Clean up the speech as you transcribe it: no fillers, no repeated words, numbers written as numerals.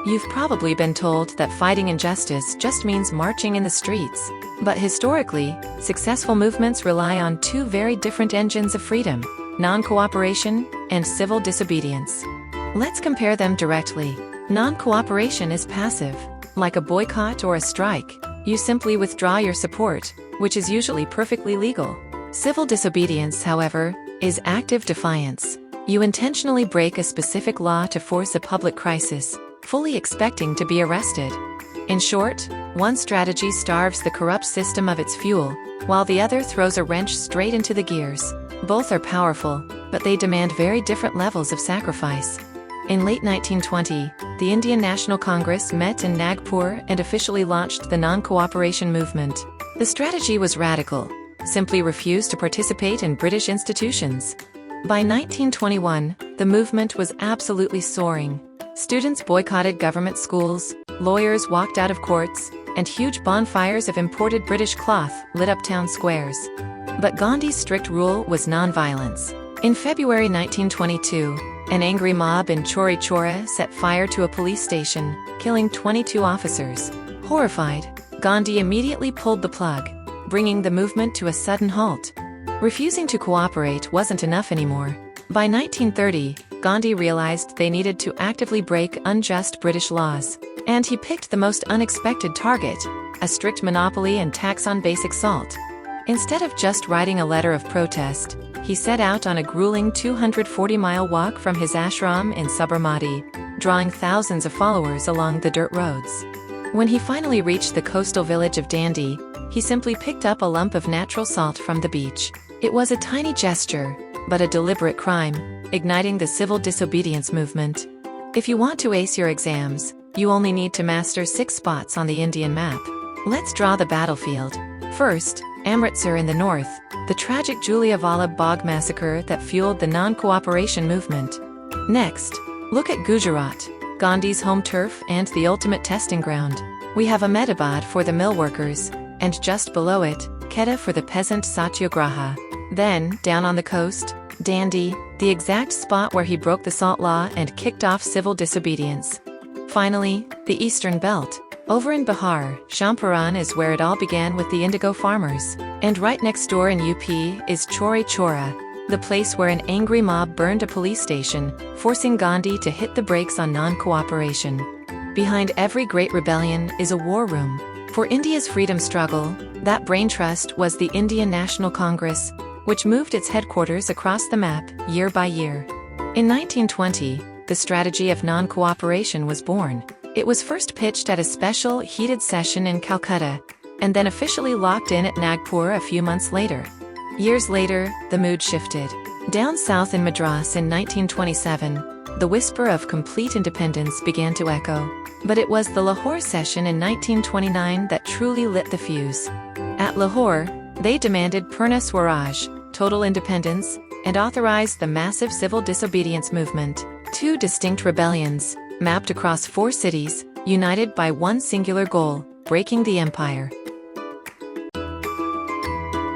You've probably been told that fighting injustice just means marching in the streets. But historically, successful movements rely on two very different engines of freedom: non-cooperation and civil disobedience. Let's compare them directly. Non-cooperation is passive. Like a boycott or a strike, you simply withdraw your support, which is usually perfectly legal. Civil disobedience, however, is active defiance. You intentionally break a specific law to force a public crisis, fully expecting to be arrested. In short, one strategy starves the corrupt system of its fuel, while the other throws a wrench straight into the gears. Both are powerful, but they demand very different levels of sacrifice. In late 1920, the Indian National Congress met in Nagpur and officially launched the non-cooperation movement. The strategy was radical: simply refuse to participate in British institutions. By 1921, the movement was absolutely soaring. Students boycotted government schools, lawyers walked out of courts, and huge bonfires of imported British cloth lit up town squares. But Gandhi's strict rule was non-violence. In February 1922, an angry mob in Chauri Chaura set fire to a police station, killing 22 officers. Horrified, Gandhi immediately pulled the plug, bringing the movement to a sudden halt. Refusing to cooperate wasn't enough anymore. By 1930, Gandhi realized they needed to actively break unjust British laws. And he picked the most unexpected target: a strict monopoly and tax on basic salt. Instead of just writing a letter of protest, he set out on a grueling 240-mile walk from his ashram in Sabarmati, drawing thousands of followers along the dirt roads. When he finally reached the coastal village of Dandi, he simply picked up a lump of natural salt from the beach. It was a tiny gesture, but a deliberate crime, igniting the civil disobedience movement. If you want to ace your exams, you only need to master 6 spots on the Indian map. Let's draw the battlefield. First, Amritsar in the north, the tragic Jallianwala Bagh massacre that fueled the non-cooperation movement. Next, look at Gujarat, Gandhi's home turf and the ultimate testing ground. We have Ahmedabad for the mill workers, and just below it, Kheda for the peasant satyagraha. Then, down on the coast, Dandi, the exact spot where he broke the salt law and kicked off civil disobedience. Finally, the eastern belt. Over in Bihar, Champaran is where it all began with the indigo farmers. And right next door in UP is Chauri Chaura, the place where an angry mob burned a police station, forcing Gandhi to hit the brakes on non-cooperation. Behind every great rebellion is a war room. For India's freedom struggle, that brain trust was the Indian National Congress, which moved its headquarters across the map year by year. In 1920, the strategy of non-cooperation was born. It was first pitched at a special, heated session in Calcutta, and then officially locked in at Nagpur a few months later. Years later, the mood shifted. Down south in Madras in 1927, the whisper of complete independence began to echo. But it was the Lahore session in 1929 that truly lit the fuse. At Lahore, they demanded Purna Swaraj, total independence, and authorized the massive civil disobedience movement. 2 distinct rebellions, mapped across 4 cities, united by one singular goal: breaking the empire.